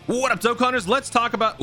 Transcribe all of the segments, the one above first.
What up, Dokkaners? Let's talk about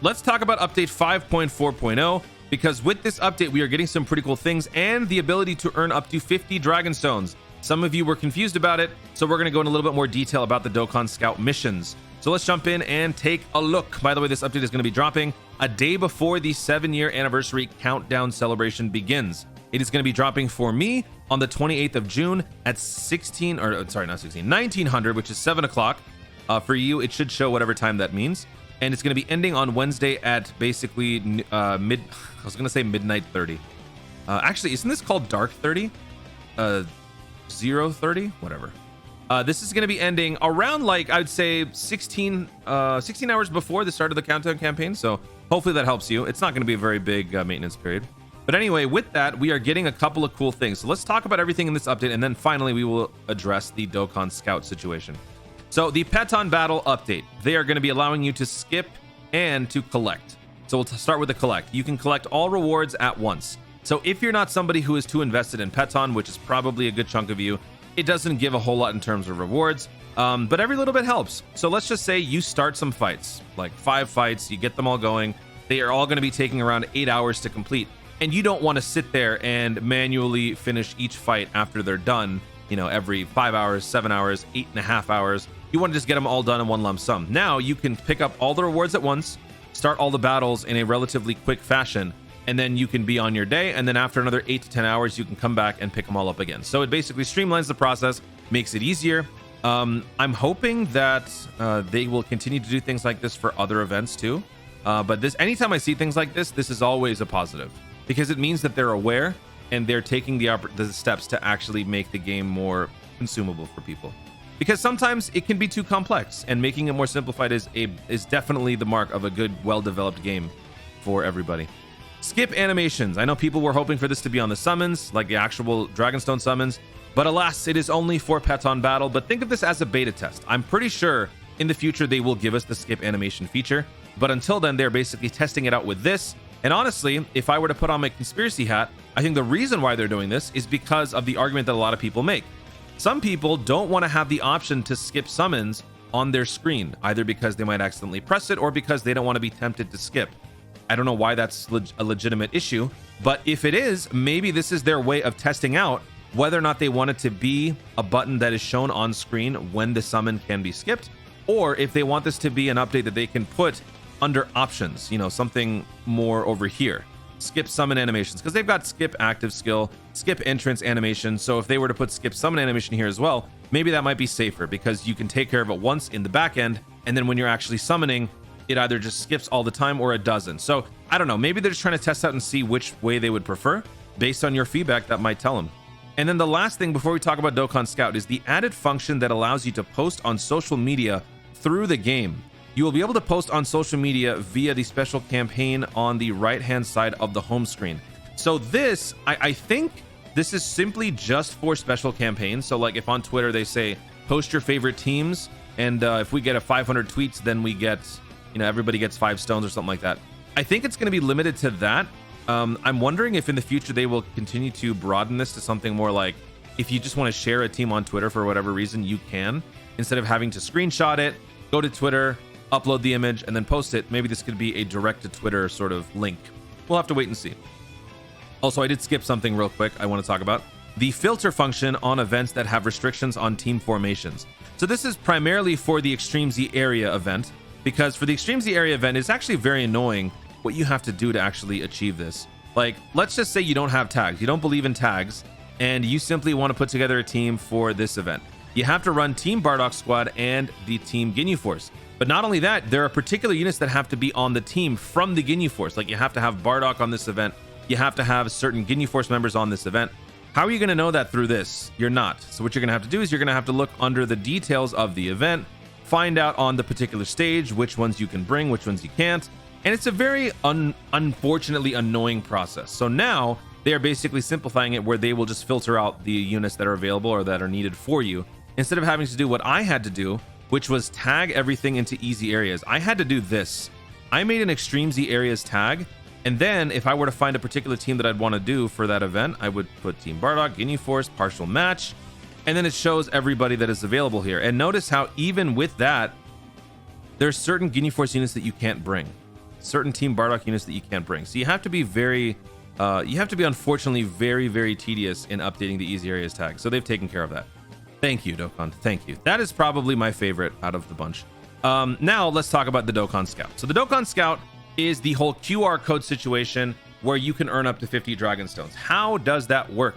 let's talk about update 5.4.0, because with this update we are getting some pretty cool things and the ability to earn up to 50 dragon stones. Some of you were confused about it, so we're going to go in a little bit more detail about the Dokkan Scout missions. So let's jump in and take a look. By the way, this update is going to be dropping a day before the 7-year anniversary countdown celebration begins. It is going to be dropping for me on the 28th of June at 1900, which is 7 o'clock. For you, it should show whatever time that means. And it's going to be ending on Wednesday at basically midnight 30. Actually, isn't this called dark 30? 0:30, whatever. This is going to be ending around, like, I'd say 16 hours before the start of the countdown campaign. So hopefully that helps you. It's not going to be a very big maintenance period. But anyway, with that, we are getting a couple of cool things. So let's talk about everything in this update, and then finally we will address the Dokkan Scout situation. So the Peton Battle update, they are going to be allowing you to skip and to collect. So we'll start with the collect. You can collect all rewards at once. So if you're not somebody who is too invested in Peton, which is probably a good chunk of you, it doesn't give a whole lot in terms of rewards, but every little bit helps. So let's just say you start some fights, like 5 fights, you get them all going. They are all going to be taking around 8 hours to complete. And you don't want to sit there and manually finish each fight after they're done, you know, every 5 hours, 7 hours, 8.5 hours. You want to just get them all done in one lump sum. Now you can pick up all the rewards at once, start all the battles in a relatively quick fashion, and then you can be on your day. And then after another 8 to 10 hours, you can come back and pick them all up again. So it basically streamlines the process, makes it easier. I'm hoping that they will continue to do things like this for other events too. But anytime I see things like this, this is always a positive, because it means that they're aware and they're taking the steps to actually make the game more consumable for people. Because sometimes it can be too complex, and making it more simplified is definitely the mark of a good, well-developed game for everybody. Skip animations. I know people were hoping for this to be on the summons, like the actual Dragonstone summons, but alas, it is only for Peton Battle. But think of this as a beta test. I'm pretty sure in the future they will give us the skip animation feature, but until then, they're basically testing it out with this. And honestly, if I were to put on my conspiracy hat, I think the reason why they're doing this is because of the argument that a lot of people make. Some people don't want to have the option to skip summons on their screen, either because they might accidentally press it or because they don't want to be tempted to skip. I don't know why that's a legitimate issue, but if it is, maybe this is their way of testing out whether or not they want it to be a button that is shown on screen when the summon can be skipped, or if they want this to be an update that they can put under options, you know, something more over here. Skip summon animations, because they've got skip active skill, skip entrance animation. So if they were to put skip summon animation here as well, maybe that might be safer, because you can take care of it once in the back end, and then when you're actually summoning, it either just skips all the time or it doesn't. So I don't know, maybe they're just trying to test out and see which way they would prefer. Based on your feedback, that might tell them. And then the last thing before we talk about Dokkan Scout is the added function that allows you to post on social media through the game. You will be able to post on social media via the special campaign on the right-hand side of the home screen. So this, I think this is simply just for special campaigns. So like if on Twitter they say, post your favorite teams, and if we get a 500 tweets, then we get, you know, everybody gets 5 stones or something like that. I think it's going to be limited to that. I'm wondering if in the future they will continue to broaden this to something more like, if you just want to share a team on Twitter for whatever reason, you can, instead of having to screenshot it, go to Twitter, upload the image, and then post it. Maybe this could be a direct to Twitter sort of link. We'll have to wait and see. Also, I did skip something real quick I want to talk about. The filter function on events that have restrictions on team formations. So this is primarily for the Extreme Z area event, because for the Extreme Z area event, it's actually very annoying what you have to do to actually achieve this. Like, let's just say you don't have tags, you don't believe in tags, and you simply want to put together a team for this event. You have to run Team Bardock Squad and the Team Ginyu Force. But not only that, there are particular units that have to be on the team from the Ginyu Force. Like, you have to have Bardock on this event. You have to have certain Ginyu Force members on this event. How are you going to know that through this? You're not. So what you're going to have to do is you're going to have to look under the details of the event, find out on the particular stage which ones you can bring, which ones you can't. And it's a very unfortunately annoying process. So now they are basically simplifying it, where they will just filter out the units that are available or that are needed for you, instead of having to do what I had to do, which was tag everything into easy areas. I had to do this. I made an Extreme Z areas tag, and then if I were to find a particular team that I'd want to do for that event, I would put Team Bardock, Ginyu Force, partial match, and then it shows everybody that is available here. And notice how even with that, there's certain Guinea Force units that you can't bring, certain Team Bardock units that you can't bring. So you have to be unfortunately very tedious in updating the easy areas tag. So they've taken care of that. Thank you, Dokkan. Thank you. That is probably my favorite out of the bunch. Now let's talk about the Dokkan Scout. So the Dokkan Scout is the whole QR code situation where you can earn up to 50 Dragon Stones. How does that work?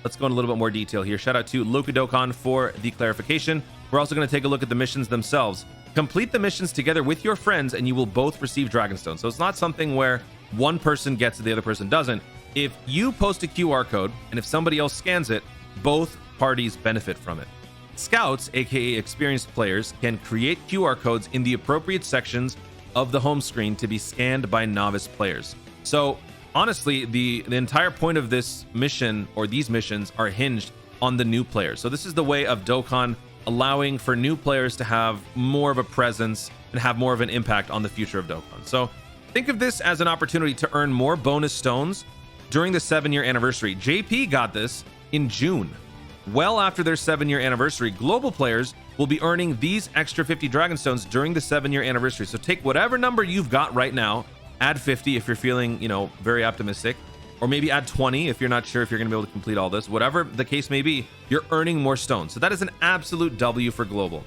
Let's go in a little bit more detail here. Shout out to Luka Dokkan for the clarification. We're also going to take a look at the missions themselves. Complete the missions together with your friends and you will both receive Dragon Stones. So it's not something where one person gets it, the other person doesn't. If you post a QR code and if somebody else scans it, both parties benefit from it. Scouts, aka experienced players, can create QR codes in the appropriate sections of the home screen to be scanned by novice players. So honestly, the entire point of this mission, or these missions, are hinged on the new players. So this is the way of Dokkan allowing for new players to have more of a presence and have more of an impact on the future of Dokkan. So think of this as an opportunity to earn more bonus stones during the 7-year anniversary. JP got this in June. Well after their 7-year anniversary, global players will be earning these extra 50 Dragon Stones during the 7-year anniversary. So take whatever number you've got right now, add 50 if you're feeling, very optimistic, or maybe add 20 if you're not sure if you're going to be able to complete all this. Whatever the case may be, you're earning more stones. So that is an absolute W for global.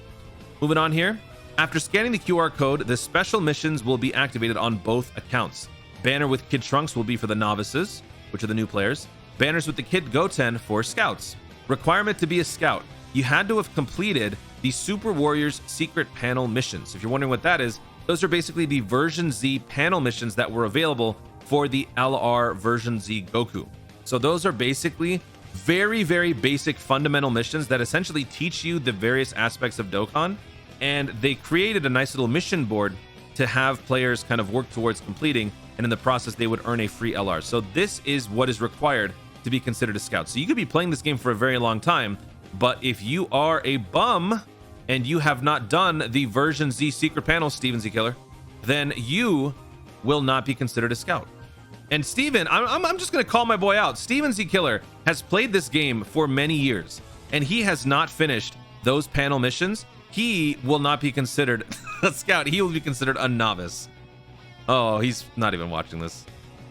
Moving on here. After scanning the QR code, the special missions will be activated on both accounts. Banner with Kid Trunks will be for the novices, which are the new players. Banners with the Kid Goten for scouts. Requirement to be a scout. You had to have completed the Super Warriors secret panel missions. If you're wondering what that is, those are basically the version Z panel missions that were available for the LR version Z Goku. So those are basically very basic fundamental missions that essentially teach you the various aspects of Dokkan, and they created a nice little mission board to have players kind of work towards completing, and in the process they would earn a free LR. So this is what is required to be considered a scout. So you could be playing this game for a very long time, but if you are a bum and you have not done the version Z secret panel, Steven Z Killer, then you will not be considered a scout. And Steven, I'm just going to call my boy out. Steven Z Killer has played this game for many years and he has not finished those panel missions. He will not be considered a scout. He will be considered a novice. Oh, he's not even watching this.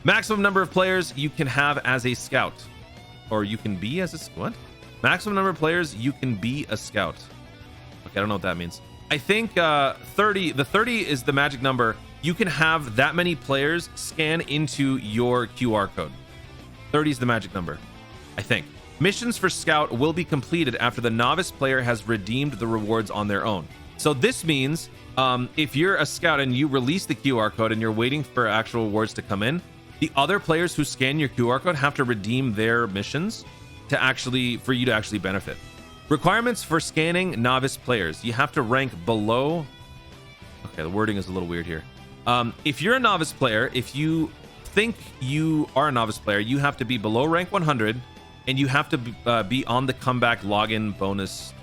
Maximum number of players you can have as a scout, or you can be as a what? Maximum number of players you can be a scout. Okay, I don't know what that means. I think 30. The 30 is the magic number. You can have that many players scan into your QR code. 30 is the magic number, I think. Missions for scout will be completed after the novice player has redeemed the rewards on their own. So this means if you're a scout and you release the QR code and you're waiting for actual rewards to come in, the other players who scan your QR code have to redeem their missions for you to actually benefit. Requirements for scanning novice players. You have to rank below. Okay, the wording is a little weird here. If you're a novice player, if you think you are a novice player, you have to be below rank 100 and you have to be on the comeback login bonus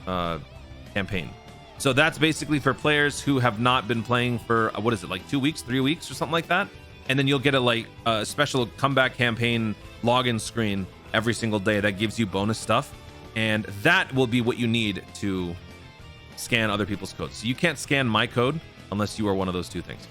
campaign. So that's basically for players who have not been playing for, what is it, like 2 weeks, 3 weeks or something like that? And then you'll get a special comeback campaign login screen every single day that gives you bonus stuff. And that will be what you need to scan other people's codes. So you can't scan my code unless you are one of those two things.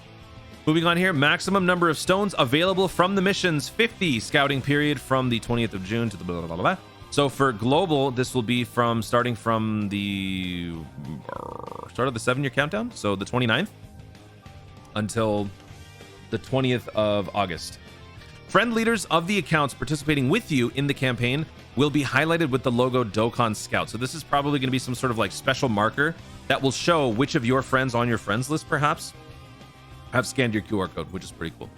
Moving on here, maximum number of stones available from the missions, 50 scouting period from the 20th of June to the blah, blah, blah, blah. So for global, this will be starting from the start of the 7-year countdown. So the 29th until the 20th of August. Friend leaders of the accounts participating with you in the campaign will be highlighted with the logo Dokkan Scout. So this is probably going to be some sort of like special marker that will show which of your friends on your friends list perhaps have scanned your QR code, which is pretty cool.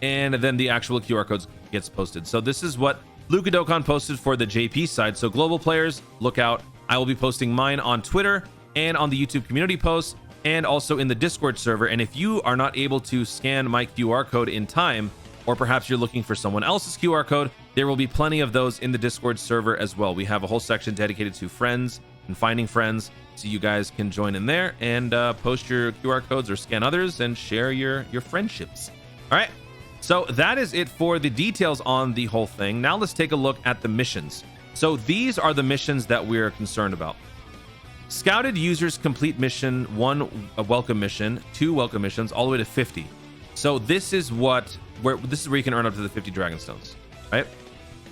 And then the actual QR codes gets posted. So this is what Luka Dokkan posted for the JP side. So global players, look out. I will be posting mine on Twitter and on the YouTube community posts and also in the Discord server. And if you are not able to scan my QR code in time, or perhaps you're looking for someone else's QR code, there will be plenty of those in the Discord server as well. We have a whole section dedicated to friends and finding friends, so you guys can join in there and post your QR codes or scan others and share your friendships. All right, so that is it for the details on the whole thing. Now let's take a look at the missions. So these are the missions that we're concerned about. Scouted users complete mission 1, a welcome mission, 2 welcome missions, all the way to 50. So this is where you can earn up to the 50 dragon stones, right?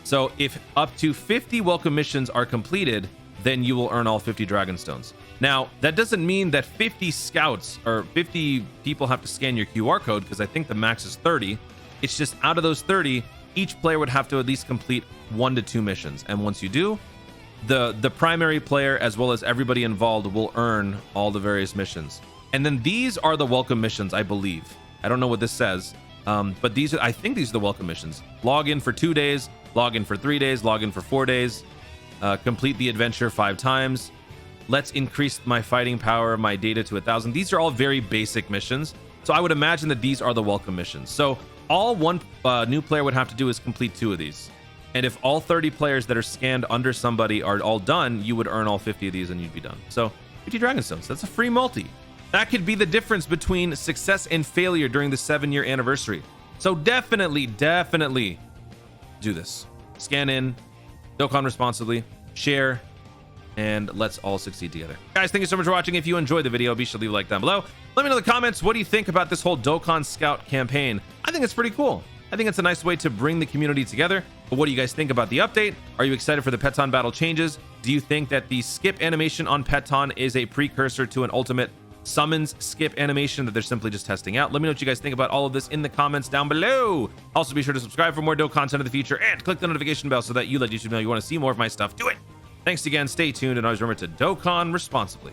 So if up to 50 welcome missions are completed, then you will earn all 50 dragon stones. Now, that doesn't mean that 50 scouts or 50 people have to scan your QR code, because I think the max is 30. It's just out of those 30, each player would have to at least complete 1 to 2 missions. And once you do, the primary player as well as everybody involved will earn all the various missions. And then these are the welcome missions, I believe. I don't know what this says, but I think these are the welcome missions. Log in for 2 days, log in for 3 days, log in for 4 days, complete the adventure 5 times. Let's increase my fighting power, my data to 1,000. These are all very basic missions. So I would imagine that these are the welcome missions. So all one new player would have to do is complete 2 of these. And if all 30 players that are scanned under somebody are all done, you would earn all 50 of these and you'd be done. So 50 dragon stones, that's a free multi. That could be the difference between success and failure during the 7-year anniversary. So definitely do this. Scan in, Dokkan responsibly, share, and let's all succeed together. Guys, thank you so much for watching. If you enjoyed the video, be sure to leave a like down below. Let me know in the comments, what do you think about this whole Dokkan Scout campaign? I think it's pretty cool. I think it's a nice way to bring the community together. But what do you guys think about the update? Are you excited for the Peton battle changes? Do you think that the skip animation on Peton is a precursor to an ultimate summons skip animation that they're simply just testing out? Let me know what you guys think about all of this in the comments down below. Also, be sure to subscribe for more Dokkan content in the future and click the notification bell so that you let YouTube know you want to see more of my stuff. Do it. Thanks again. Stay tuned and always remember to Dokkan responsibly.